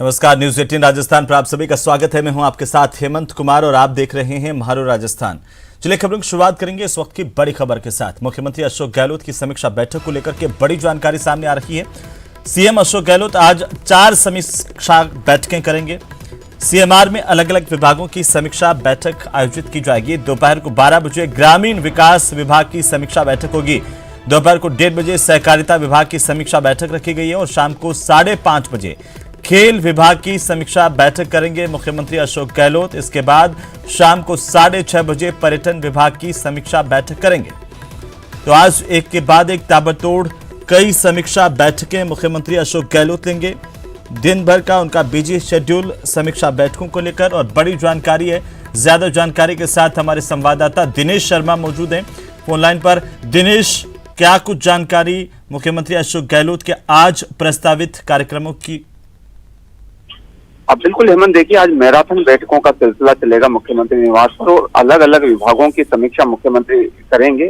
नमस्कार, न्यूज 18 राजस्थान पर आप सभी का स्वागत है। मैं हूं आपके साथ हेमंत कुमार और आप देख रहे हैं महारो राजस्थान। चलिए खबरों की शुरुआत करेंगे इस वक्त की बड़ी खबर के साथ। मुख्यमंत्री अशोक गहलोत की समीक्षा बैठक को लेकर के बड़ी जानकारी सामने आ रही है। सीएम अशोक गहलोत आज 4 समीक्षा बैठकें करेंगे। सीएमआर में अलग अलग विभागों की समीक्षा बैठक आयोजित की जाएगी। दोपहर को 12 बजे ग्रामीण विकास विभाग की समीक्षा बैठक होगी। दोपहर को 1:30 बजे सहकारिता विभाग की समीक्षा बैठक रखी गई है और शाम को 5:30 बजे खेल विभाग की समीक्षा बैठक करेंगे मुख्यमंत्री अशोक गहलोत। इसके बाद शाम को 6:30 बजे पर्यटन विभाग की समीक्षा बैठक करेंगे। तो आज एक के बाद एक ताबड़तोड़ कई समीक्षा बैठकें मुख्यमंत्री अशोक गहलोत लेंगे। दिन भर का उनका बिजी शेड्यूल समीक्षा बैठकों को लेकर और बड़ी जानकारी है। ज्यादा जानकारी के साथ हमारे संवाददाता दिनेश शर्मा मौजूद हैं फोन लाइन पर। दिनेश, क्या कुछ जानकारी मुख्यमंत्री अशोक गहलोत के आज प्रस्तावित कार्यक्रमों की? अब बिल्कुल हेमंत, देखिए आज मैराथन बैठकों का सिलसिला चलेगा मुख्यमंत्री निवास पर और अलग अलग विभागों की समीक्षा मुख्यमंत्री करेंगे।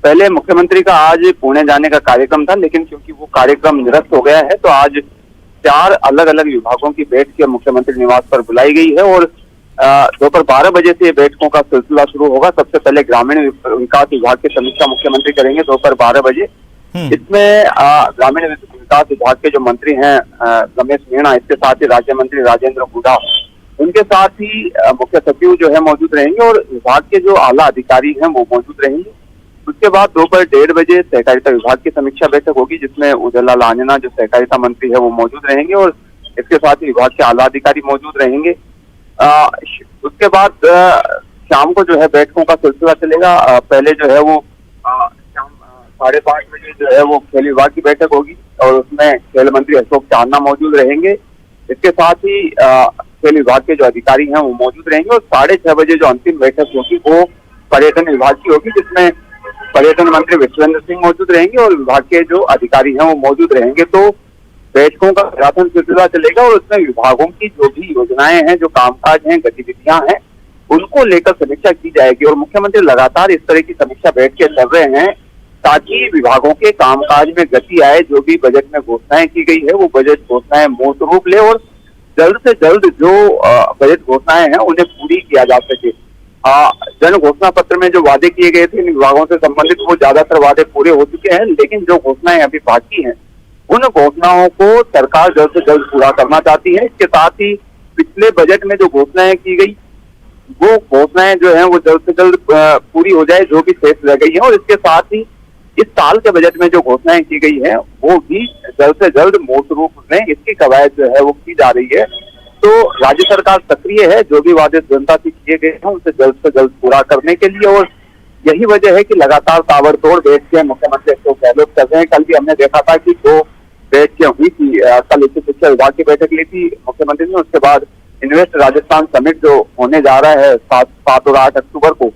पहले मुख्यमंत्री का आज पुणे जाने का कार्यक्रम था, लेकिन क्योंकि वो कार्यक्रम निरस्त हो गया है तो आज 4 अलग अलग विभागों की बैठक मुख्यमंत्री निवास पर बुलाई गई है और दोपहर 12 बजे से बैठकों का सिलसिला शुरू होगा। सबसे पहले ग्रामीण विकास विभाग की समीक्षा मुख्यमंत्री करेंगे दोपहर 12 बजे। इसमें ग्रामीण विकास विभाग के जो मंत्री हैं रमेश मीणा, इसके साथ ही राज्य मंत्री राजेंद्र हुड्डा, उनके साथ ही मुख्य सचिव जो है मौजूद रहेंगे और विभाग के जो आला अधिकारी हैं वो मौजूद रहेंगे। उसके बाद दोपहर 1:30 बजे सहकारिता विभाग की समीक्षा बैठक होगी, जिसमें उदयलाल आंजना जो सहकारिता मंत्री है वो मौजूद रहेंगे और इसके साथ ही विभाग के आला अधिकारी मौजूद रहेंगे। उसके बाद शाम को जो है बैठकों का सिलसिला चलेगा। पहले जो है वो शाम 5:30 बजे जो है वो खेल विभाग की बैठक होगी और उसमें खेल मंत्री अशोक चांदना मौजूद रहेंगे। इसके साथ ही खेल विभाग के जो अधिकारी हैं वो मौजूद रहेंगे और 6:30 बजे जो अंतिम बैठक होगी वो पर्यटन विभाग की होगी, जिसमें पर्यटन मंत्री विश्वेंद्र सिंह मौजूद रहेंगे और विभाग के जो अधिकारी हैं वो मौजूद रहेंगे। तो बैठकों का मैराथन सिलसिला चलेगा और उसमें विभागों की जो भी योजनाएं हैं, जो कामकाज हैं, गतिविधियां हैं, उनको लेकर समीक्षा की जाएगी। और मुख्यमंत्री लगातार इस तरह की समीक्षा बैठकें कर रहे हैं ताकि विभागों के कामकाज में गति आए। जो भी बजट में घोषणाएं की गई है वो बजट घोषणाएं मूर्त रूप ले और जल्द से जल्द जो बजट घोषणाएं हैं उन्हें पूरी किया जा सके। जन घोषणा पत्र में जो वादे किए गए थे इन विभागों से संबंधित, वो ज्यादातर वादे पूरे हो चुके हैं, लेकिन जो घोषणाएं अभी बाकी हैं उन घोषणाओं को सरकार जल्द से जल्द पूरा करना चाहती है। इसके साथ ही पिछले बजट में जो घोषणाएं की गई वो घोषणाएं जो है वो जल्द से जल्द पूरी हो जाए, जो भी शेष रह गई है। और इसके साथ ही इस साल के बजट में जो घोषणाएं की गई हैं वो भी जल्द से जल्द मूर्त रूप में इसकी कवायद जो है वो की जा रही है। तो राज्य सरकार सक्रिय है जो भी वादे जनता से किए गए हैं उनसे जल्द से जल्द पूरा करने के लिए। और यही वजह है कि लगातार ताबड़तोड़ बैठकें मुख्यमंत्री अशोक गहलोत कर रहे हैं। कल भी हमने देखा था कि 2 बैठकें हुई थी। कल उच्च शिक्षा विभाग की बैठक ली थी मुख्यमंत्री ने, उसके बाद इन्वेस्ट राजस्थान समिट जो होने जा रहा है 7 और 8 अक्टूबर को,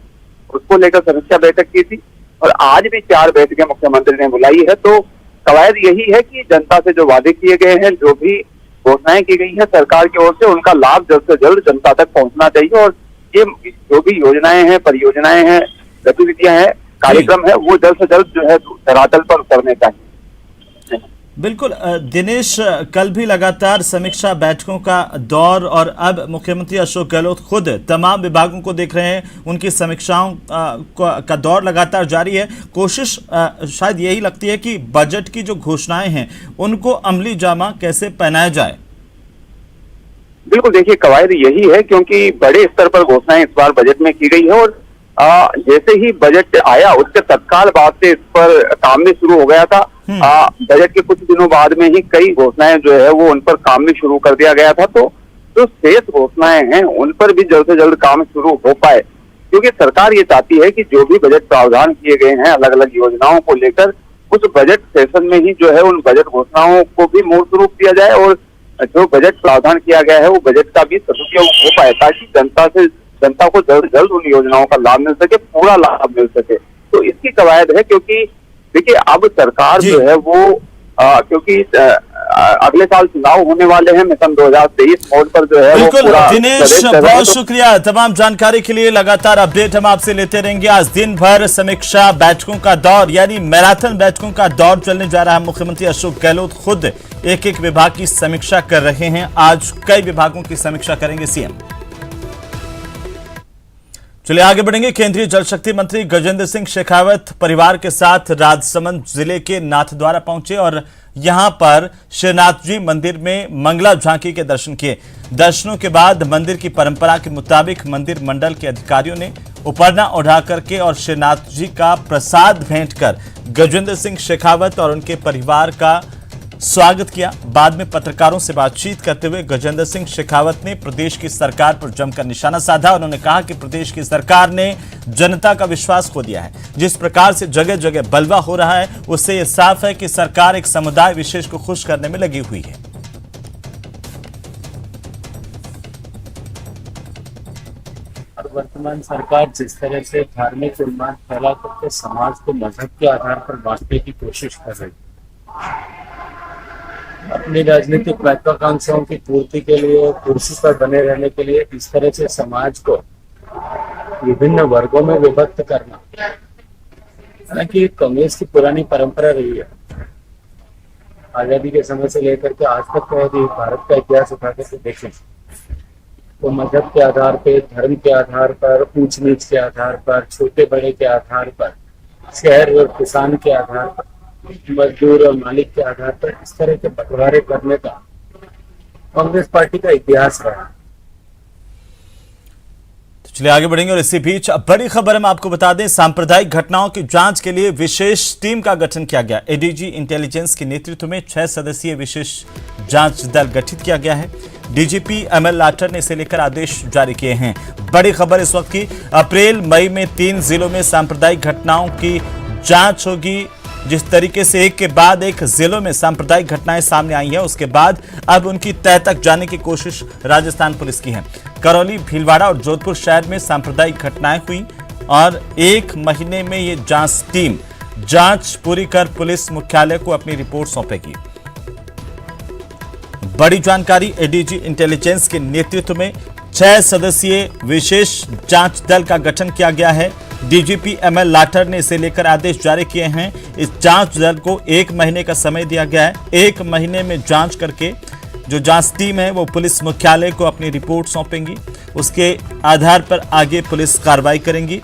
उसको लेकर समीक्षा बैठक की थी और आज भी 4 बैठकें मुख्यमंत्री ने बुलाई है। तो कवायद यही है कि जनता से जो वादे किए गए हैं, जो भी घोषणाएं की गई है सरकार की ओर से, उनका लाभ जल्द से जल्द जनता तक पहुंचना चाहिए और ये जो भी योजनाएं हैं, परियोजनाएं हैं, गतिविधियां हैं, कार्यक्रम है, वो जल्द से जल्द जो है धरातल पर उतरने चाहिए। बिल्कुल दिनेश, कल भी लगातार समीक्षा बैठकों का दौर और अब मुख्यमंत्री अशोक गहलोत खुद तमाम विभागों को देख रहे हैं। उनकी समीक्षाओं का दौर लगातार जारी है। कोशिश शायद यही लगती है कि बजट की जो घोषणाएं हैं उनको अमली जामा कैसे पहनाया जाए। बिल्कुल, देखिए कवायद यही है क्योंकि बड़े स्तर पर घोषणाएं इस बार बजट में की गई है और जैसे ही बजट आया उसके तत्काल बाद से इस पर काम भी शुरू हो गया था। बजट के कुछ दिनों बाद में ही कई घोषणाएं जो है वो उन पर काम भी शुरू कर दिया गया था। तो जो शेष घोषणाएं हैं उन पर भी जल्द से जल्द काम शुरू हो पाए, क्योंकि सरकार ये चाहती है कि जो भी बजट प्रावधान किए गए हैं अलग अलग योजनाओं को लेकर, उस बजट सेशन में ही जो है उन बजट घोषणाओं को भी मूर्त रूप दिया जाए और जो बजट प्रावधान किया गया है वो बजट का भी सदुपयोग हो पाए, ताकि जनता को जल्द से जल्द उन योजनाओं का लाभ मिल सके, पूरा लाभ मिल सके। तो इसकी कवायद है, क्योंकि देखिए अब सरकार जो है वो क्योंकि अगले साल चुनाव होने वाले हैं, मिशन 2023 मोड पर जो है बिल्कुल। दिनेश, बहुत शुक्रिया तमाम जानकारी के लिए। लगातार अपडेट हम आपसे लेते रहेंगे। आज दिन भर समीक्षा बैठकों का दौर यानी मैराथन बैठकों का दौर चलने जा रहा है। मुख्यमंत्री अशोक गहलोत खुद एक एक विभाग की समीक्षा कर रहे हैं। आज कई विभागों की समीक्षा करेंगे सीएम। चलिए आगे बढ़ेंगे। केंद्रीय जल शक्ति मंत्री गजेंद्र सिंह शेखावत परिवार के साथ राजसमंद जिले के नाथद्वारा पहुंचे और यहां पर श्रीनाथ जी मंदिर में मंगला झांकी के दर्शन किए। दर्शनों के बाद मंदिर की परंपरा के मुताबिक मंदिर मंडल के अधिकारियों ने उपरना उठा करके और श्रीनाथ जी का प्रसाद भेंट कर गजेंद्र सिंह शेखावत और उनके परिवार का स्वागत किया। बाद में पत्रकारों से बातचीत करते हुए गजेंद्र सिंह शेखावत ने प्रदेश की सरकार पर जमकर निशाना साधा। उन्होंने कहा कि प्रदेश की सरकार ने जनता का विश्वास खो दिया है। जिस प्रकार से जगह जगह बलवा हो रहा है, उससे यह साफ है कि सरकार एक समुदाय विशेष को खुश करने में लगी हुई है। और वर्तमान सरकार जिस तरह से धार्मिक उन्माद फैला करके समाज को मजहब के आधार पर बांटने की कोशिश कर रही है, अपनी राजनीतिक महत्वाकांक्षाओं की पूर्ति के लिए, कुर्सी पर बने रहने के लिए इस तरह से समाज को विभिन्न वर्गों में विभक्त करना, हालांकि कांग्रेस की पुरानी परंपरा रही है। आजादी के समय से लेकर के आज तक तो यदि भारत का इतिहास उठा करके देखें तो मजहब के आधार पे, धर्म के आधार पर, ऊंच नीच के आधार पर, छोटे बड़े के आधार पर, शहर और किसान के आधार पर, मजदूर और मालिक के आधार पर इस तरह के बंटवारे करने का कांग्रेस पार्टी का इतिहास रहा। तो चलिए आगे बढ़ेंगे। और इसी बीच बड़ी खबर हम आपको बता दें, सांप्रदायिक घटनाओं की जांच के लिए विशेष टीम का गठन किया गया। एडीजी इंटेलिजेंस के नेतृत्व में 6 सदस्यीय विशेष जांच दल गठित किया गया है। डीजीपी एमएल लाठर ने इसे लेकर आदेश जारी किए हैं। बड़ी खबर इस वक्त की, अप्रैल मई में 3 जिलों में सांप्रदायिक घटनाओं की जांच होगी। जिस तरीके से एक के बाद एक जिलों में सांप्रदायिक घटनाएं सामने आई हैं, उसके बाद अब उनकी तह तक जाने की कोशिश राजस्थान पुलिस की है। करौली, भीलवाड़ा और जोधपुर शहर में सांप्रदायिक घटनाएं हुई और 1 महीने में ये जांच टीम जांच पूरी कर पुलिस मुख्यालय को अपनी रिपोर्ट सौंपेगी। बड़ी जानकारी, एडीजी इंटेलिजेंस के नेतृत्व में 6 सदस्यीय विशेष जांच दल का गठन किया गया है। डीजीपी एमएल लाठर ने इसे लेकर आदेश जारी किए हैं। इस जांच दल को 1 महीने का समय दिया गया है। 1 महीने में जांच करके जो जांच टीम है वो पुलिस मुख्यालय को अपनी रिपोर्ट सौंपेंगी। उसके आधार पर आगे पुलिस कार्रवाई करेंगी,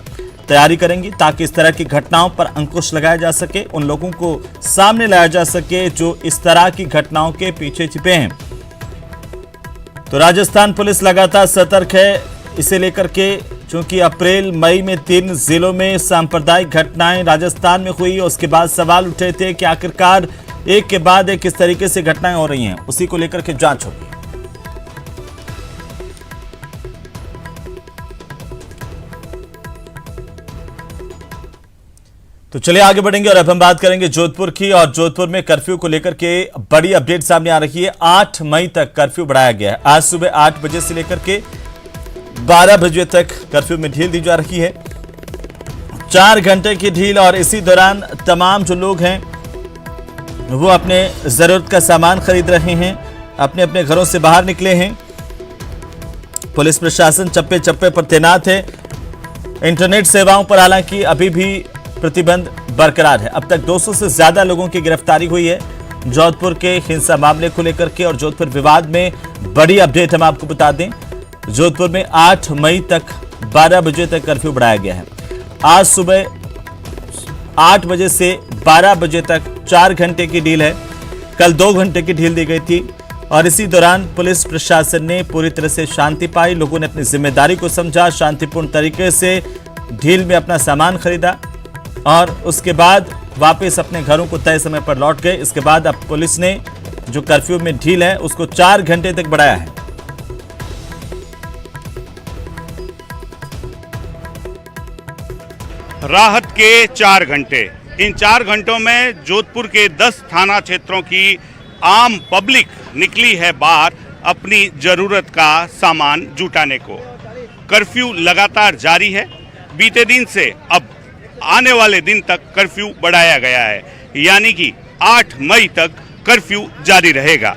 तैयारी करेंगी, ताकि इस तरह की घटनाओं पर अंकुश लगाया जा सके, उन लोगों को सामने लाया जा सके जो इस तरह की घटनाओं के पीछे छिपे हैं। तो राजस्थान पुलिस लगातार सतर्क है इसे लेकर के, चूंकि अप्रैल मई में 3 जिलों में सांप्रदायिक घटनाएं राजस्थान में हुई। उसके बाद सवाल उठे थे कि आखिरकार एक के बाद एक किस तरीके से घटनाएं हो रही हैं, उसी को लेकर के जांच होगी। तो चलिए आगे बढ़ेंगे और अब हम बात करेंगे जोधपुर की। और जोधपुर में कर्फ्यू को लेकर के बड़ी अपडेट सामने आ रही है। 8 मई तक कर्फ्यू बढ़ाया गया है। आज सुबह 8 बजे से लेकर के 12 बजे तक कर्फ्यू में ढील दी जा रही है। 4 घंटे की ढील और इसी दौरान तमाम जो लोग हैं वो अपने जरूरत का सामान खरीद रहे हैं, अपने अपने घरों से बाहर निकले हैं। पुलिस प्रशासन चप्पे चप्पे पर तैनात है। इंटरनेट सेवाओं पर हालांकि अभी भी प्रतिबंध बरकरार है। अब तक 200 से ज्यादा लोगों की गिरफ्तारी हुई है जोधपुर के हिंसा मामले को लेकर के। और जोधपुर विवाद में बड़ी अपडेट हम आपको बता दें, जोधपुर में 8 मई तक 12 बजे तक कर्फ्यू बढ़ाया गया है। आज सुबह 8 बजे से 12 बजे तक 4 घंटे की ढील है। कल 2 घंटे की ढील दी गई थी और इसी दौरान पुलिस प्रशासन ने पूरी तरह से शांति पाई। लोगों ने अपनी जिम्मेदारी को समझा, शांतिपूर्ण तरीके से ढील में अपना सामान खरीदा और उसके बाद वापस अपने घरों को तय समय पर लौट गए। इसके बाद अब पुलिस ने जो कर्फ्यू में ढील है उसको 4 घंटे तक बढ़ाया है। राहत के 4 घंटे। इन 4 घंटों में जोधपुर के 10 थाना क्षेत्रों की आम पब्लिक निकली है बाहर अपनी जरूरत का सामान जुटाने को। कर्फ्यू लगातार जारी है। बीते दिन से अब आने वाले दिन तक कर्फ्यू बढ़ाया गया है, यानी कि 8 मई तक कर्फ्यू जारी रहेगा।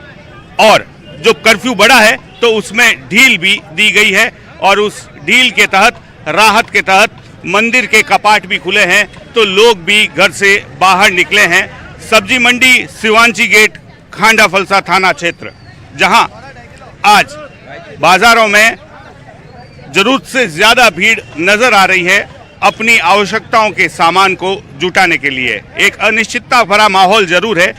और जो कर्फ्यू बढ़ा है तो उसमें ढील भी दी गई है और उस ढील के तहत, राहत के तहत मंदिर के कपाट भी खुले हैं तो लोग भी घर से बाहर निकले हैं। सब्जी मंडी शिवांची गेट खांडा फलसा थाना क्षेत्र, जहां आज बाजारों में जरूरत से ज्यादा भीड़ नजर आ रही है अपनी आवश्यकताओं के सामान को जुटाने के लिए। एक अनिश्चितता भरा माहौल जरूर है,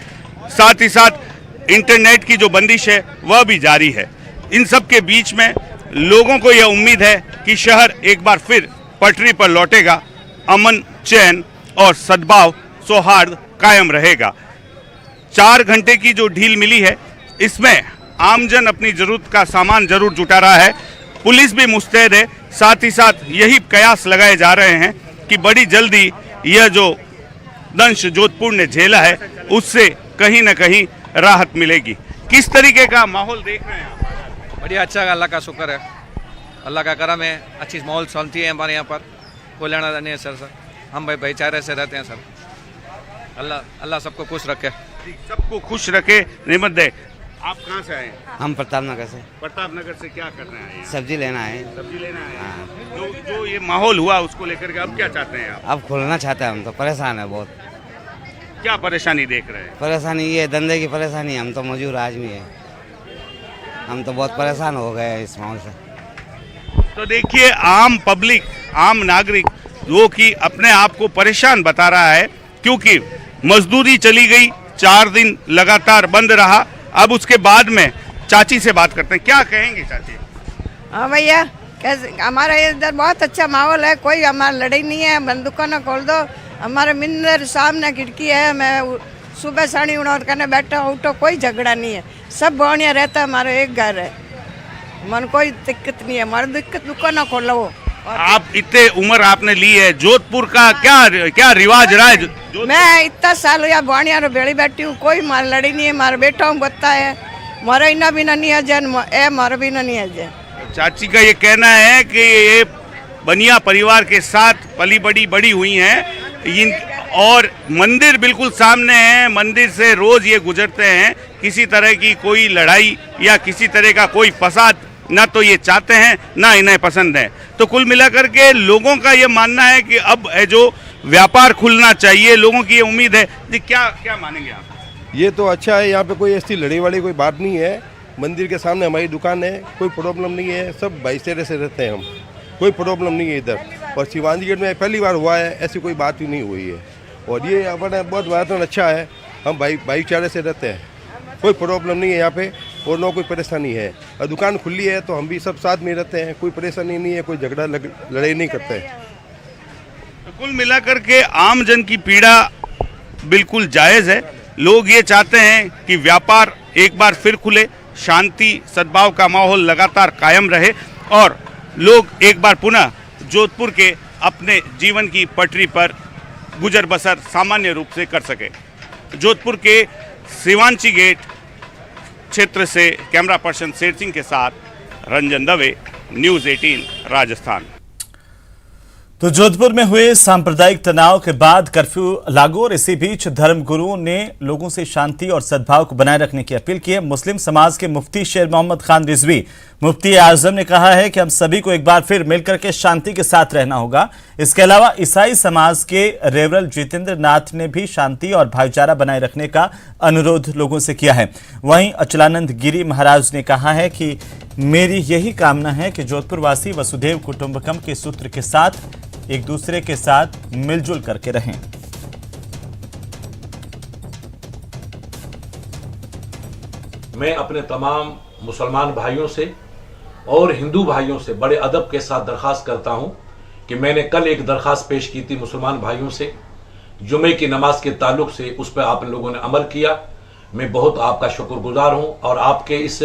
साथ ही साथ इंटरनेट की जो बंदिश है वह भी जारी है। इन सब के बीच में लोगों को यह उम्मीद है कि शहर एक बार फिर पटरी पर लौटेगा, अमन, चैन और सद्भाव, सौहार्द कायम रहेगा। 4 घंटे की जो ढील मिली है, इसमें आमजन अपनी जरूरत का सामान जरूर जुटा रहा है। पुलिस भी मुस्तैद है, साथ ही साथ यही कयास लगाए जा रहे हैं कि बड़ी जल्दी यह जो दंश जोधपुर ने झेला है उससे कहीं न कहीं राहत मिलेगी। किस तरीके का माहौल देख रहे हैं आप? बढ़िया, अच्छा, अल्लाह का शुक्र है, अल्लाह का करम है, अच्छी माहौल शांति है हमारे यहाँ पर, कोई लेना नहीं है सर। हम भाईचारे से रहते हैं सर। अल्लाह सबको खुश रखे, सबको खुश रखे। निमत दे, आप कहाँ से आए हैं? हम प्रताप नगर से। प्रताप नगर से क्या करने आए हैं? सब्जी लेना है। सब्जी लेना है। जो ये माहौल हुआ उसको लेकर के अब क्या चाहते हैं आप? अब खुलना चाहते हैं हम, तो परेशान है बहुत। क्या परेशानी देख रहे हैं? परेशानी ये धंधे की परेशानी, हम तो मजदूर आदमी है, हम तो बहुत परेशान हो गए हैं इस माहौल से। तो देखिए, आम पब्लिक, आम नागरिक वो कि अपने आप को परेशान बता रहा है, क्योंकि मजदूरी चली गई, 4 दिन लगातार बंद रहा। अब उसके बाद में चाची से बात करते हैं, क्या कहेंगे चाची? हाँ भैया, कैसे हमारा इधर बहुत अच्छा माहौल है, कोई हमारा लड़ाई नहीं है। बंदूकों न खोल दो, हमारे मिंदर सामने खिड़की है, मैं सुबह साड़ी उड़ार करने बैठा उठो, कोई झगड़ा नहीं है, सब बढ़िया रहता है। हमारा एक घर है, मन कोई दिक्कत नहीं है, हमारी दिक्कत दुकान न खोलो। आप इतने उम्र आपने ली है, जोधपुर का क्या रिवाज रहा है? मैं इतना साल या बढ़िया बेड़ी बैठी हूँ, कोई मार लड़ी नहीं है। मारा बेटा हूँ बता है, मारा इना भी नहीं है जन, मारा भी नहीं है जन। चाची का ये कहना है कि ये बनिया परिवार के साथ पली बड़ी हुई हैं इन, और मंदिर बिल्कुल सामने है, मंदिर से रोज ये गुजरते हैं। किसी तरह की कोई लड़ाई या किसी तरह का कोई फसाद ना तो ये चाहते हैं, ना इन्हें पसंद है। तो कुल मिलाकर के लोगों का ये मानना है कि अब जो व्यापार खुलना चाहिए, लोगों की ये उम्मीद है। जी, क्या मानेंगे आप? ये तो अच्छा है, यहाँ पे कोई ऐसी लड़ाई वाली कोई बात नहीं है। मंदिर के सामने हमारी दुकान है, कोई प्रॉब्लम नहीं है, सब भाईचारे से रहते हैं हम, कोई प्रॉब्लम नहीं है इधर। और शिवाजी गेट में पहली बार हुआ है, ऐसी कोई बात ही नहीं हुई है। और ये अपना बहुत वातावरण अच्छा है, हम भाईचारे से रहते हैं, कोई प्रॉब्लम नहीं है यहाँ पे, और ना कोई परेशानी है। और दुकान खुली है तो हम भी सब साथ में रहते हैं, कोई परेशानी नहीं है, कोई झगड़ा लड़ाई नहीं करते हैं। तो कुल मिलाकर के आम जन की पीड़ा बिल्कुल जायज़ है। लोग ये चाहते हैं कि व्यापार एक बार फिर खुले, शांति सद्भाव का माहौल लगातार कायम रहे और लोग एक बार पुनः जोधपुर के अपने जीवन की पटरी पर गुजर बसर सामान्य रूप से कर सके। जोधपुर के शिवांची गेट क्षेत्र से कैमरा पर्सन शेर सिंह के साथ रंजन दवे, न्यूज़ 18 राजस्थान। तो जोधपुर में हुए सांप्रदायिक तनाव के बाद कर्फ्यू लागू और इसी बीच धर्मगुरुओं ने लोगों से शांति और सद्भाव को बनाए रखने की अपील की है। मुस्लिम समाज के मुफ्ती शेर मोहम्मद खान रिजवी मुफ्ती आजम ने कहा है कि हम सभी को एक बार फिर मिलकर के शांति के साथ रहना होगा। इसके अलावा ईसाई समाज के रेवरल जितेंद्र नाथ ने भी शांति और भाईचारा बनाए रखने का अनुरोध लोगों से किया है। वहीं अचलानंद गिरी महाराज ने कहा है कि मेरी यही कामना है कि जोधपुर वासी वसुधैव कुटुंबकम के सूत्र के साथ एक दूसरे के साथ मिलजुल करके रहें। मैं अपने तमाम मुसलमान भाइयों से और हिंदू भाइयों से बड़े अदब के साथ दरख्वास्त करता हूं कि मैंने कल एक दरख्वास्त पेश की थी मुसलमान भाइयों से, जुमे की नमाज के ताल्लुक से, उस पर आप लोगों ने अमल किया। मैं बहुत आपका शुक्रगुजार हूं और आपके इस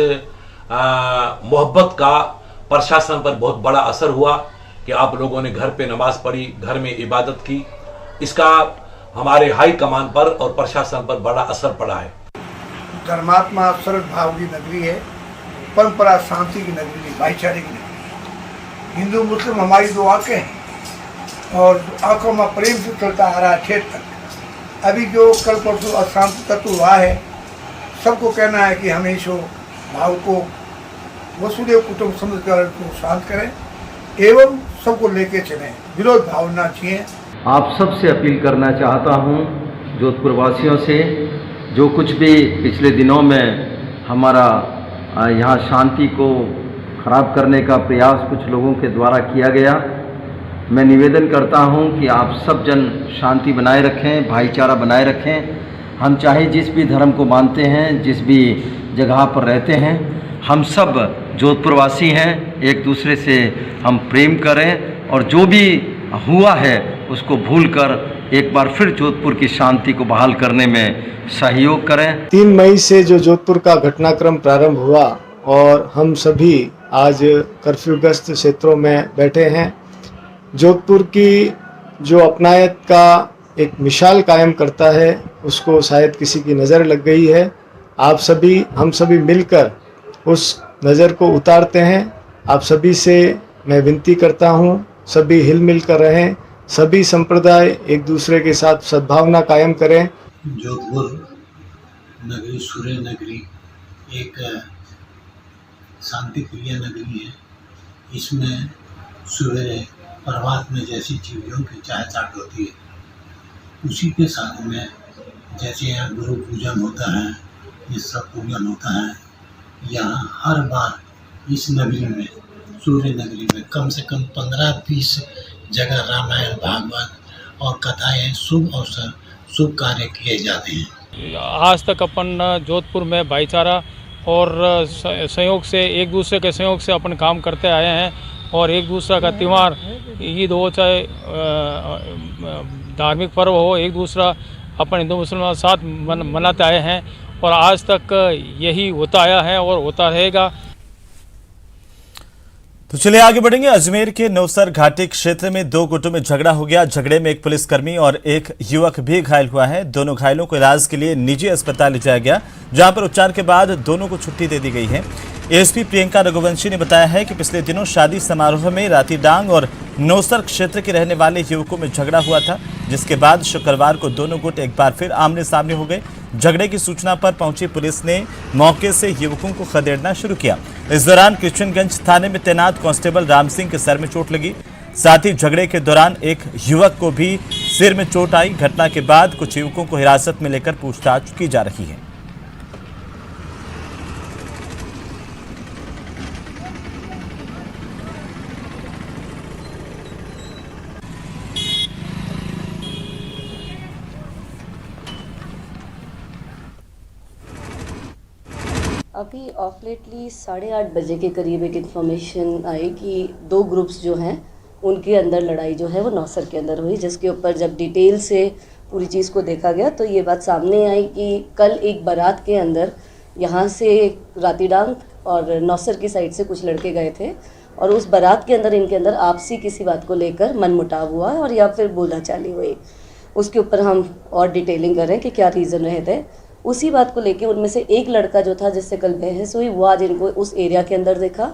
मोहब्बत का प्रशासन पर बहुत बड़ा असर हुआ कि आप लोगों ने घर पे नमाज पढ़ी, घर में इबादत की। इसका हमारे हाई कमान पर और प्रशासन पर बड़ा असर पड़ा है। धर्मात्मा सरल भाव की नगरी है, परंपरा शांति की नगरी, भाईचारे की नगरी। हिंदू मुस्लिम हमारी 2 आंखें हैं और आंखों में प्रेम से चलता आ रहा है ठेठ तक। अभी जो कल परसों अशांति तत्व हुआ है, सबको कहना है कि हमें इस भाव को वसुधैव कुटुंब समझकर को शांत करें एवं सबको लेके चलें, विरोध भावना चाहिए। आप सबसे अपील करना चाहता हूं, जोधपुर वासियों से, जो कुछ भी पिछले दिनों में हमारा यहाँ शांति को ख़राब करने का प्रयास कुछ लोगों के द्वारा किया गया, मैं निवेदन करता हूँ कि आप सब जन शांति बनाए रखें, भाईचारा बनाए रखें। हम चाहे जिस भी धर्म को मानते हैं, जिस भी जगह पर रहते हैं, हम सब जोधपुरवासी हैं, एक दूसरे से हम प्रेम करें और जो भी हुआ है उसको भूलकर एक बार फिर जोधपुर की शांति को बहाल करने में सहयोग करें। 3 मई से जो जोधपुर का घटनाक्रम प्रारंभ हुआ और हम सभी आज कर्फ्यूग्रस्त क्षेत्रों में बैठे हैं, जोधपुर की जो अपनायत का एक मिसाल कायम करता है उसको शायद किसी की नज़र लग गई है। आप सभी, हम सभी मिलकर उस नज़र को उतारते हैं। आप सभी से मैं विनती करता हूँ, सभी हिल मिल कर रहें, सभी संप्रदाय एक दूसरे के साथ सद्भावना कायम करें। जोधपुर नगरी सूर्य नगरी एक शांति प्रिय नगरी है। इसमें सवेरे प्रभात में जैसी चीज़ों की चाह चाट होती है, उसी के साथ में जैसे यहाँ गुरु पूजन होता है, ये सब पूजन होता है। यहाँ हर बार इस नगरी में, सूर्य नगरी में कम से कम 15-20 जगह रामायण, भागवत और कथाएं, शुभ अवसर, शुभ कार्य किए जाते हैं। आज तक अपन जोधपुर में भाईचारा और सहयोग से, एक दूसरे के सहयोग से अपन काम करते आए हैं और एक दूसरा का त्यौहार, ईद हो चाहे धार्मिक पर्व हो, एक दूसरा अपन हिंदू मुसलमान साथ मनाते आए हैं और आज तक यही होता आया है और होता रहेगा। तो चलिए आगे बढ़ेंगे। अजमेर के नौसर घाटी क्षेत्र में 2 गुटों में झगड़ा हो गया। झगड़े में एक पुलिसकर्मी और एक युवक भी घायल हुआ है। दोनों घायलों को इलाज के लिए निजी अस्पताल ले जाया गया, जहां पर उपचार के बाद दोनों को छुट्टी दे दी गई है। एसपी प्रियंका रघुवंशी ने बताया है कि पिछले दिनों शादी समारोह में रातीडांग और नौसर क्षेत्र के रहने वाले युवकों में झगड़ा हुआ था, जिसके बाद शुक्रवार को दोनों गुट एक बार फिर आमने सामने हो गए। झगड़े की सूचना पर पहुंची पुलिस ने मौके से युवकों को खदेड़ना शुरू किया। इस दौरान किशनगंज थाने में तैनात कांस्टेबल राम सिंह के सर में चोट लगी। साथ ही झगड़े के दौरान एक युवक को भी सिर में चोट आई। घटना के बाद कुछ युवकों को हिरासत में लेकर पूछताछ की जा रही है। अभी ऑफ लेटली 8:30 बजे के करीब एक इन्फॉर्मेशन आई कि 2 ग्रुप्स जो हैं उनके अंदर लड़ाई जो है वो नौसर के अंदर हुई, जिसके ऊपर जब डिटेल से पूरी चीज़ को देखा गया तो ये बात सामने आई कि कल एक बारात के अंदर यहाँ से रातीडांग और नौसर की साइड से कुछ लड़के गए थे और उस बारात के अंदर इनके अंदर आपसी किसी बात को लेकर मनमुटाव हुआ और या फिर बोलाचाली हुई। उसके ऊपर हम और डिटेलिंग कर रहे हैं कि क्या रीज़न रहे थे। उसी बात को लेके उनमें से एक लड़का जो था जिससे कल बहस हुई, वो आज इनको उस एरिया के अंदर देखा,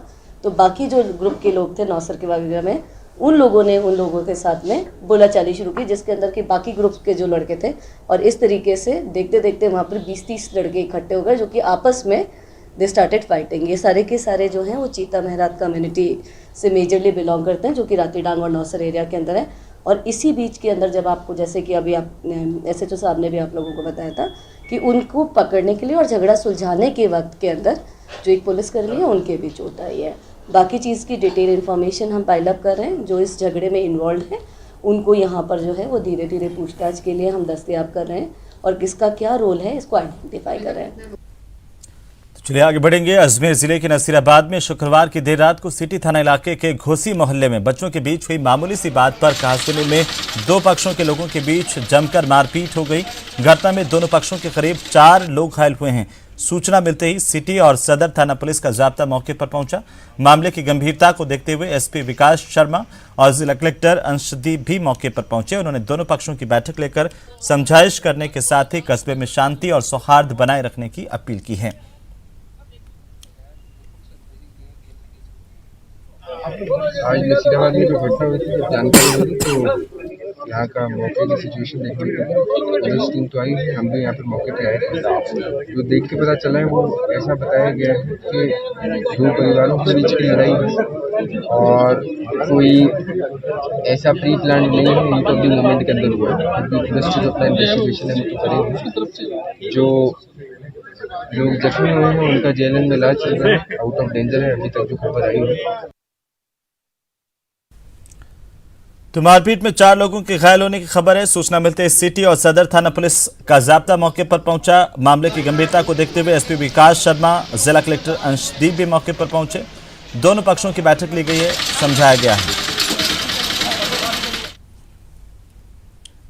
तो बाकी जो ग्रुप के लोग थे नौसर के वगैरह में, उन लोगों ने उन लोगों के साथ में बोलाचाली शुरू की, जिसके अंदर के बाकी ग्रुप के जो लड़के थे, और इस तरीके से देखते देखते वहाँ पर 20-30 लड़के इकट्ठे हो गए जो कि आपस में दे स्टार्टेड फाइटिंग। ये सारे के सारे जो हैं वो चीता मेहरात कम्युनिटी से मेजरली बिलोंग करते हैं, जो कि रातीडांग और नौसर एरिया के अंदर है। और इसी बीच के अंदर जब आपको, जैसे कि अभी आप SHO साहब ने भी आप लोगों को बताया था कि उनको पकड़ने के लिए और झगड़ा सुलझाने के वक्त के अंदर जो एक पुलिसकर्मी है उनके भी चोट आई है। बाकी चीज़ की डिटेल इन्फॉर्मेशन हम पाइल अप कर रहे हैं। जो इस झगड़े में इन्वॉल्व है उनको यहाँ पर जो है वो धीरे धीरे पूछताछ के लिए हम दस्तयाब कर रहे हैं और किसका क्या रोल है इसको आइडेंटिफाई कर रहे हैं। चलिए आगे बढ़ेंगे। अजमेर जिले के नसीराबाद में शुक्रवार की देर रात को सिटी थाना इलाके के घोसी मोहल्ले में बच्चों के बीच हुई मामूली सी बात पर कहासुनी में 2 पक्षों के लोगों के बीच जमकर मारपीट हो गई। घटना में दोनों पक्षों के करीब 4 लोग घायल हुए हैं। सूचना मिलते ही सिटी और सदर थाना पुलिस का जाब्ता मौके पर पहुंचा। मामले की गंभीरता को देखते हुए SP विकास शर्मा और जिला कलेक्टर अंशदीप भी मौके पर पहुंचे। उन्होंने दोनों पक्षों की बैठक लेकर समझाइश करने के साथ ही कस्बे में शांति और सौहार्द बनाए रखने की अपील की है। आज नसीराबाद में जो घटना हुई थी, जब जानकारी मिली तो यहाँ का मौके की सिचुएशन देखने को पुलिस टीम तो आई है, हम भी यहाँ पर मौके पे आए थे। जो देख के पता चला है वो ऐसा बताया गया है कि दो परिवारों के बीच की लड़ाई है और कोई ऐसा प्री प्लान नहीं है, ये तो अभी मोमेंट के अंदर हुआ है। अभी पुलिस जो अपना इन्वेस्टिगेशन है वो तो करेगी। जो लोग जख्मी हुए हैं उनका जेएलएन में इलाज चल रहा है, आउट ऑफ डेंजर है अभी तक जो खबर आई है। तो मारपीट में 4 लोगों के घायल होने की खबर है। सूचना मिलते ही सिटी और सदर थाना पुलिस का जाब्ता मौके पर पहुंचा। मामले की गंभीरता को देखते हुए एसपी विकास शर्मा, जिला कलेक्टर अंशदीप भी मौके पर पहुंचे। दोनों पक्षों की बैठक ली गई है, समझाया गया है।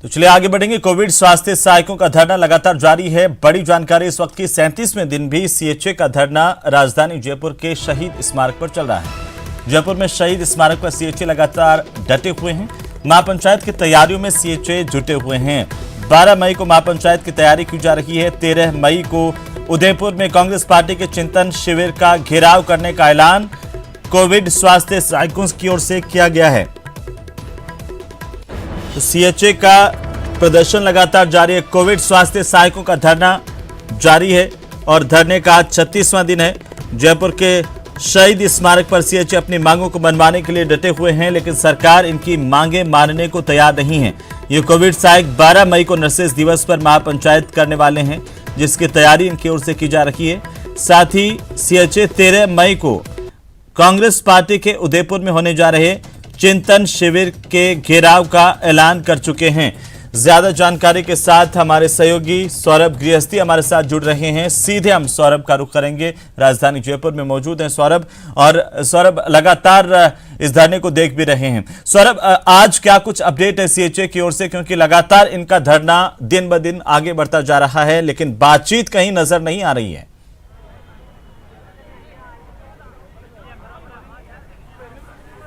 तो चलिए आगे बढ़ेंगे। कोविड स्वास्थ्य सहायकों का धरना लगातार जारी है। बड़ी जानकारी इस वक्त की 37वें दिन भी सीएचए का धरना राजधानी जयपुर के शहीद स्मारक पर चल रहा है। जयपुर में शहीद स्मारक पर सीएचए लगातार डटे हुए हैं। महापंचायत की तैयारियों में सीएचए जुटे हुए हैं। 12 मई को महापंचायत की तैयारी की जा रही है। 13 मई को उदयपुर में कांग्रेस पार्टी के चिंतन शिविर का घेराव करने का ऐलान कोविड स्वास्थ्य सहायकों की ओर से किया गया है। तो सीएचए का प्रदर्शन लगातार जारी है। कोविड स्वास्थ्य सहायकों का धरना जारी है और धरने का आज 36वां दिन है। जयपुर के शहीद स्मारक पर सीएचए अपनी मांगों को मनवाने के लिए डटे हुए हैं, लेकिन सरकार इनकी मांगे मानने को तैयार नहीं है। ये कोविड सहायक 12 मई को नर्सेस दिवस पर महापंचायत करने वाले हैं, जिसकी तैयारी इनकी ओर से की जा रही है। साथ ही सीएचए 13 मई को कांग्रेस पार्टी के उदयपुर में होने जा रहे चिंतन शिविर के घेराव का ऐलान कर चुके हैं। ज्यादा जानकारी के साथ हमारे सहयोगी सौरभ गृहस्थी हमारे साथ जुड़ रहे हैं। सीधे हम सौरभ का रुख करेंगे, राजधानी जयपुर में मौजूद हैं सौरभ। और सौरभ, लगातार इस धरने को देख भी रहे हैं। सौरभ, आज क्या कुछ अपडेट है सीएचए की ओर से, क्योंकि लगातार इनका धरना दिन ब दिन आगे बढ़ता जा रहा है, लेकिन बातचीत कहीं नजर नहीं आ रही है।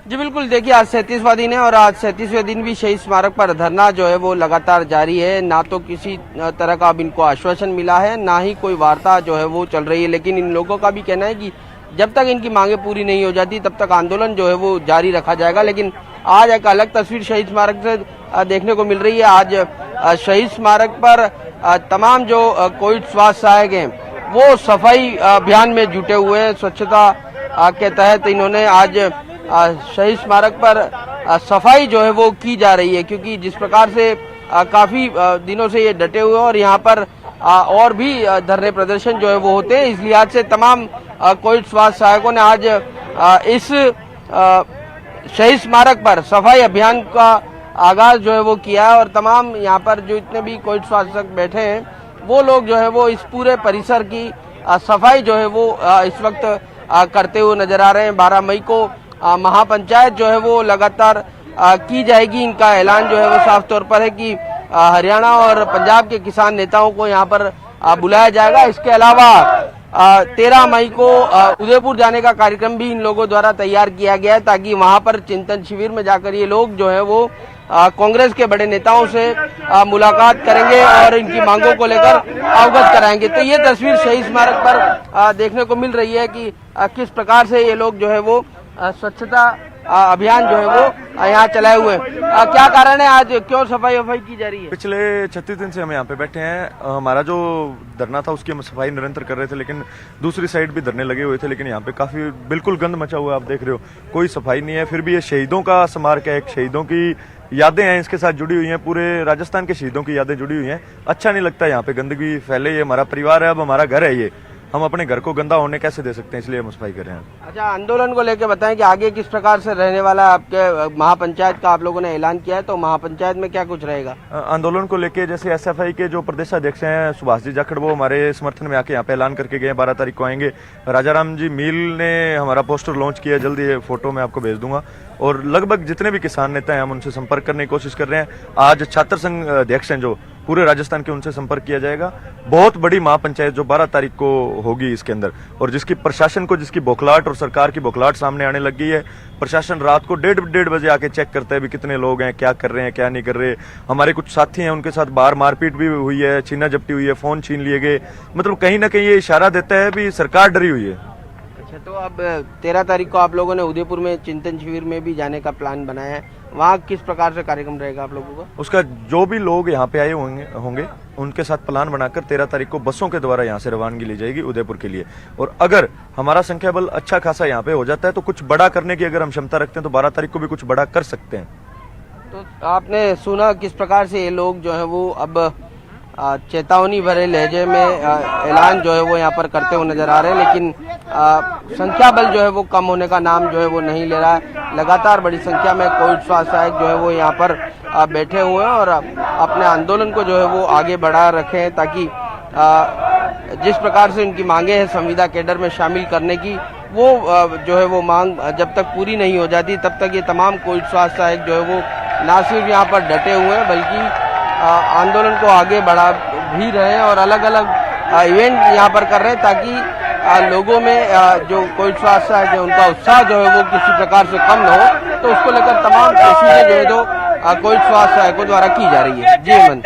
जी बिल्कुल, देखिए आज 37वां दिन है और आज 37वें दिन भी शहीद स्मारक पर धरना जो है वो लगातार जारी है। ना तो किसी तरह का अब इनको आश्वासन मिला है, ना ही कोई वार्ता जो है वो चल रही है। लेकिन इन लोगों का भी कहना है कि जब तक इनकी मांगे पूरी नहीं हो जाती तब तक आंदोलन जो है वो जारी रखा जाएगा। लेकिन आज एक अलग तस्वीर शहीद स्मारक से देखने को मिल रही है। आज शहीद स्मारक पर तमाम जो कोविड स्वास्थ्य सहायक हैं वो सफाई अभियान में जुटे हुए हैं। स्वच्छता के तहत इन्होंने आज शहीद स्मारक पर सफाई जो है वो की जा रही है, क्योंकि जिस प्रकार से काफी दिनों से ये डटे हुए और यहाँ पर और भी धरने प्रदर्शन जो है वो होते हैं। इस लिहाज से तमाम कोविड स्वास्थ्य सहायकों ने आज इस शहीद स्मारक पर सफाई अभियान का आगाज जो है वो किया है और तमाम यहाँ पर जो इतने भी कोविड स्वास्थ्य बैठे हैं वो लोग जो है वो इस पूरे परिसर की सफाई जो है वो इस वक्त करते हुए नजर आ रहे हैं। 12 मई को महापंचायत जो है वो लगातार की जाएगी। इनका ऐलान जो है वो साफ तौर पर है कि हरियाणा और पंजाब के किसान नेताओं को यहाँ पर बुलाया जाएगा। इसके अलावा 13 मई को उदयपुर जाने का कार्यक्रम भी इन लोगों द्वारा तैयार किया गया है, ताकि वहां पर चिंतन शिविर में जाकर ये लोग जो है वो कांग्रेस के बड़े नेताओं से मुलाकात करेंगे और इनकी मांगों को लेकर अवगत कराएंगे। तो ये तस्वीर शहीद स्मारक पर देखने को मिल रही है कि किस प्रकार से ये लोग जो है वो स्वच्छता अभियान जो है वो यहाँ चलाए हुए। क्या कारण है, आज क्यों सफाई वफाई की जा रही है? पिछले 36 दिन से हम यहाँ पे बैठे हैं। हमारा जो धरना था उसकी हम सफाई निरंतर कर रहे थे, लेकिन दूसरी साइड भी धरने लगे हुए थे, लेकिन यहाँ पे काफी बिल्कुल गंद मचा हुआ है। आप देख रहे हो कोई सफाई नहीं है। फिर भी ये शहीदों का स्मारक है, एक शहीदों की यादें हैं इसके साथ जुड़ी हुई हैं, पूरे राजस्थान के शहीदों की यादें जुड़ी हुई हैं। अच्छा नहीं लगता यहाँ पे गंदगी फैले। ये हमारा परिवार है, अब हमारा घर है, ये हम अपने घर को गंदा होने कैसे दे सकते हैं, इसलिए हम सफाई कर रहे हैं। अच्छा, आंदोलन को लेकर बताएं कि आगे किस प्रकार से रहने वाला आपके महापंचायत का आप लोगों ने ऐलान किया है, तो महापंचायत में क्या कुछ रहेगा? आंदोलन को लेकर जैसे एसएफआई के जो प्रदेशाध्यक्ष हैं सुभाष जी जाखड़, वो हमारे समर्थन में आके यहाँ पे ऐलान करके गए 12 तारीख को आएंगे। राजाराम जी मील ने हमारा पोस्टर लॉन्च किया, जल्दी फोटो मैं आपको भेज दूंगा। और लगभग जितने भी किसान नेता हैं हम उनसे संपर्क करने की कोशिश कर रहे हैं। आज छात्र संघ अध्यक्ष हैं जो पूरे राजस्थान के, उनसे संपर्क किया जाएगा। बहुत बड़ी महापंचायत जो 12 तारीख को होगी इसके अंदर, और जिसकी प्रशासन को जिसकी बौखलाहट और सरकार की बौखलाहट सामने आने लग गई है। प्रशासन रात को डेढ़ बजे आके चेक करता है भी कितने लोग हैं, क्या कर रहे हैं, क्या नहीं कर रहे। हमारे कुछ साथी हैं, उनके साथ बाहर मारपीट भी हुई है, छीना झपटी हुई है, फोन छीन लिए गए। मतलब कहीं ना कहीं ये इशारा देता है भी सरकार डरी हुई है। अच्छा, तो अब 13 तारीख को आप लोगों ने उदयपुर में चिंतन शिविर में भी जाने का प्लान बनाया है, वहाँ किस प्रकार से कार्यक्रम रहेगा आप लोगों का? उसका जो भी लोग यहाँ पे आए होंगे उनके साथ प्लान बनाकर 13 तारीख को बसों के द्वारा यहाँ से रवानगी ली जाएगी उदयपुर के लिए। और अगर हमारा संख्या बल अच्छा खासा यहाँ पे हो जाता है तो कुछ बड़ा करने की अगर हम क्षमता रखते हैं तो 12 तारीख को भी कुछ बड़ा कर सकते हैं। तो आपने सुना किस प्रकार से ये लोग जो है वो अब चेतावनी भरे लहजे में ऐलान जो है वो यहाँ पर करते हुए नजर आ रहे हैं, लेकिन संख्या बल जो है वो कम होने का नाम जो है वो नहीं ले रहा है। लगातार बड़ी संख्या में कोविड स्वास्थ्य सहायक जो है वो यहाँ पर बैठे हुए हैं और अपने आंदोलन को जो है वो आगे बढ़ा रखे हैं, ताकि जिस प्रकार से उनकी मांगे हैं संविदा कैडर में शामिल करने की, वो जो है वो मांग जब तक पूरी नहीं हो जाती तब तक ये तमाम कोविड स्वास्थ्य सहायक जो है वो न सिर्फ यहाँ पर डटे हुए हैं बल्कि आंदोलन को आगे बढ़ा भी रहे हैं और अलग अलग इवेंट यहाँ पर कर रहे हैं, ताकि लोगों में जो कोविड स्वास्थ्य है उनका उत्साह जो है वो किसी प्रकार से कम न हो। तो उसको लेकर तमाम कोशिशें जो है तो कोविड स्वास्थ्य सहायकों द्वारा की जा रही है। जी हेमंत।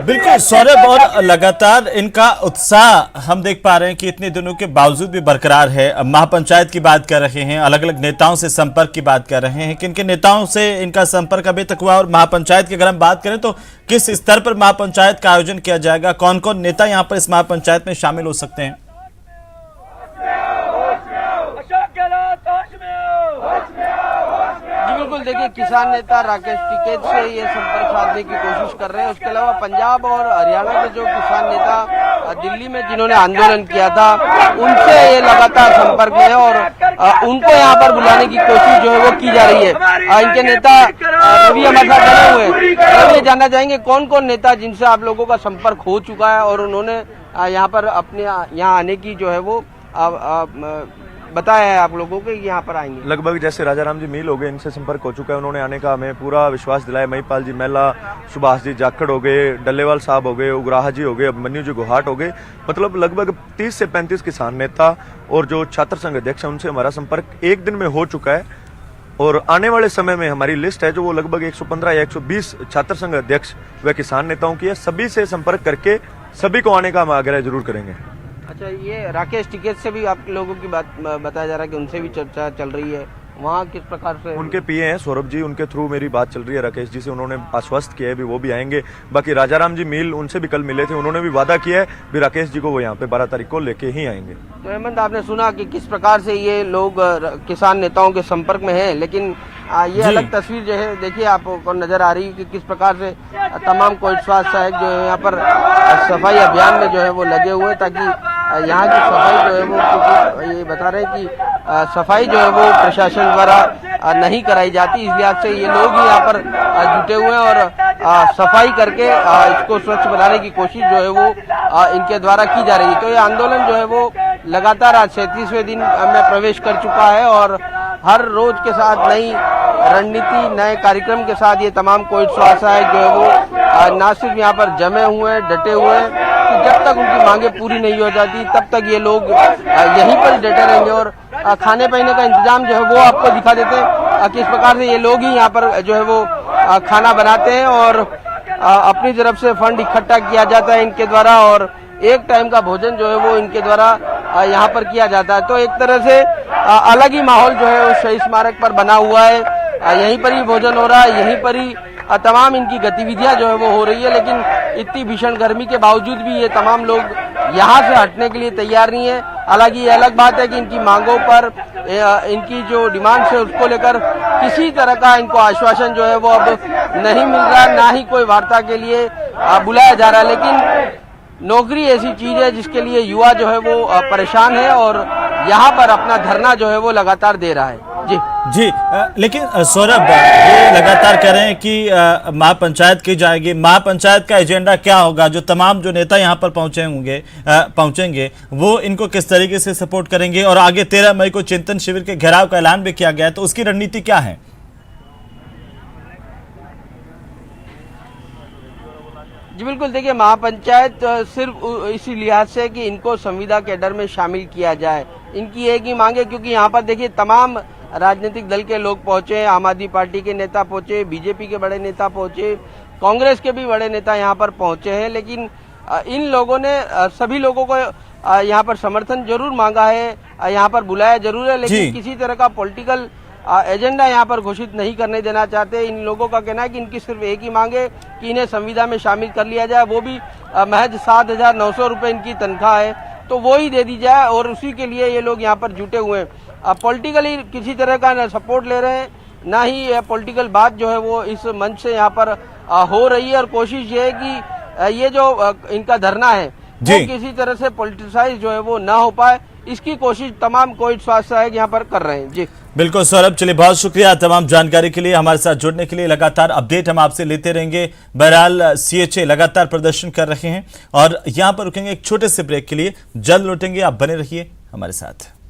बिल्कुल सौरभ, और लगातार इनका उत्साह हम देख पा रहे हैं कि इतने दिनों के बावजूद भी बरकरार है। महापंचायत की बात कर रहे हैं, अलग अलग नेताओं से संपर्क की बात कर रहे हैं, किन किन नेताओं से इनका संपर्क अभी तक हुआ? और महापंचायत की अगर हम बात करें तो किस स्तर पर महापंचायत का आयोजन किया जाएगा? कौन कौन नेता यहाँ पर इस महापंचायत में शामिल हो सकते हैं? बिल्कुल, देखिए किसान नेता राकेश टिकैत से ये संपर्क साधने की कोशिश कर रहे हैं। उसके अलावा पंजाब और हरियाणा के जो किसान नेता दिल्ली में जिन्होंने आंदोलन किया था उनसे ये लगातार संपर्क में है और उनको यहाँ पर बुलाने की कोशिश जो है वो की जा रही है। इनके नेता रवि हमारे साथ बने हुए हैं। रवि, जानना चाहेंगे कौन कौन नेता जिनसे आप लोगों का संपर्क हो चुका है और उन्होंने यहाँ पर अपने यहाँ आने की जो है वो बताया है आप लोगों को यहाँ पर आएंगे? लगभग जैसे राजा राम जी मील हो गए, इनसे संपर्क हो चुका है, उन्होंने आने का हमें पूरा विश्वास दिलाया। महिपाल जी मेला, सुभाष जी जाखड़ हो गए, डल्लेवाल साहब हो गए, उग्राहा जी हो गए, अभिमन्यु जी गुहाट हो गए। मतलब लगभग 30 से 35 किसान नेता और जो छात्र संघ अध्यक्ष है उनसे हमारा संपर्क एक दिन में हो चुका है। और आने वाले समय में हमारी लिस्ट है जो वो लगभग 115 या 120 छात्र संघ अध्यक्ष व किसान नेताओं की है। सभी से संपर्क करके सभी को आने का हम आग्रह जरूर करेंगे। अच्छा, ये राकेश टिकैत से भी आप लोगों की बात बताया जा रहा है कि उनसे भी चर्चा चल रही है, वहाँ किस प्रकार से? उनके पीए हैं सौरभ जी, उनके थ्रू मेरी बात चल रही है राकेश जी से, उन्होंने आश्वस्त किया है भी वो भी आएंगे। बाकी राजा राम जी मील, उनसे भी कल मिले थे, उन्होंने भी वादा किया है भी राकेश जी को वो यहाँ पे 12 तारीख को लेके ही आएंगे। तो हेमंत, आपने सुना कि किस प्रकार से ये लोग किसान नेताओं के संपर्क में है, लेकिन ये अलग तस्वीर जो है देखिए आपको नजर आ रही है कि किस प्रकार से तमाम कोविड स्वास्थ्य सहायक जो है यहाँ पर सफाई अभियान में जो है वो लगे हुए, ताकि यहाँ की सफाई जो है वो ये बता रहे हैं कि सफाई जो है वो प्रशासन द्वारा नहीं कराई जाती, इस लिहाज से ये लोग ही यहाँ पर जुटे हुए हैं और सफाई करके इसको स्वच्छ बनाने की कोशिश जो है वो इनके द्वारा की जा रही है। तो ये आंदोलन जो है वो लगातार आज 37वें दिन में प्रवेश कर चुका है और हर रोज के साथ नई रणनीति, नए कार्यक्रम के साथ ये तमाम कोविड स्वास्थ्य सहायक जो है वो न सिर्फ यहाँ पर जमे हुए हैं, डटे हुए हैं कि जब तक उनकी मांगे पूरी नहीं हो जाती तब तक ये लोग यहीं पर डटे रहेंगे। और खाने पीने का इंतजाम जो है वो आपको दिखा देते हैं किस प्रकार से ये लोग ही यहाँ पर जो है वो खाना बनाते हैं और अपनी तरफ से फंड इकट्ठा किया जाता है इनके द्वारा और एक टाइम का भोजन जो है वो इनके द्वारा यहाँ पर किया जाता है। तो एक तरह से अलग ही माहौल जो है उस शहीद स्मारक पर बना हुआ है, यहीं पर ही भोजन हो रहा है, यहीं पर ही तमाम इनकी गतिविधियां जो है वो हो रही है। लेकिन इतनी भीषण गर्मी के बावजूद भी ये तमाम लोग यहाँ से हटने के लिए तैयार नहीं है। हालांकि ये अलग बात है कि इनकी मांगों पर, इनकी जो डिमांड्स है उसको लेकर किसी तरह का इनको आश्वासन जो है वो अब नहीं मिल रहा, ना ही कोई वार्ता के लिए बुलाया जा रहा है। लेकिन नौकरी ऐसी चीज है जिसके लिए युवा जो है वो परेशान है और यहाँ पर अपना धरना जो है वो लगातार दे रहा है। जी, लेकिन सौरभ, ये लगातार कह रहे हैं कि महापंचायत की जाएगी। महापंचायत का एजेंडा क्या होगा? जो तमाम जो नेता यहाँ पर पहुंचेंगे वो इनको किस तरीके से सपोर्ट करेंगे? और आगे 13 मई को चिंतन शिविर के घेराव का ऐलान भी किया गया है, तो उसकी रणनीति क्या है? जी बिल्कुल, देखिए महापंचायत सिर्फ इसी लिहाज से कि इनको संविदा कैडर में शामिल किया जाए, इनकी एक ही मांग है। क्योंकि यहाँ पर देखिए तमाम राजनीतिक दल के लोग पहुंचे, आम आदमी पार्टी के नेता पहुंचे, बीजेपी के बड़े नेता पहुंचे, कांग्रेस के भी बड़े नेता यहाँ पर पहुंचे हैं। लेकिन इन लोगों ने सभी लोगों को यहाँ पर समर्थन जरूर मांगा है, यहाँ पर बुलाया जरूर है, लेकिन किसी तरह का पॉलिटिकल एजेंडा यहाँ पर घोषित नहीं करने देना चाहते। इन लोगों का कहना है कि इनकी सिर्फ एक ही मांग है कि इन्हें संविदा में शामिल कर लिया जाए, वो भी महज 7,900 रुपये इनकी तनख्वाह है, तो वो ही दे दी जाए और उसी के लिए ये लोग यहाँ पर जुटे हुए हैं। पॉलिटिकली किसी तरह का न सपोर्ट ले रहे हैं, ना ही पॉलिटिकल बात जो है वो इस मंच से यहाँ पर हो रही है। और कोशिश ये है कि ये जो इनका धरना है वो किसी तरह से पॉलिटिसाइज जो है वो ना हो पाए, इसकी कोशिश तमाम कोविड स्वास्थ्य सहायक यहाँ पर कर रहे हैं। जी बिल्कुल सौरभ, चलिए बहुत शुक्रिया तमाम जानकारी के लिए, हमारे साथ जुड़ने के लिए। लगातार अपडेट हम आपसे लेते रहेंगे। बहरहाल CHA लगातार प्रदर्शन कर रहे हैं और यहाँ पर रुकेंगे एक छोटे से ब्रेक के लिए, जल्द लौटेंगे, आप बने रहिए हमारे साथ।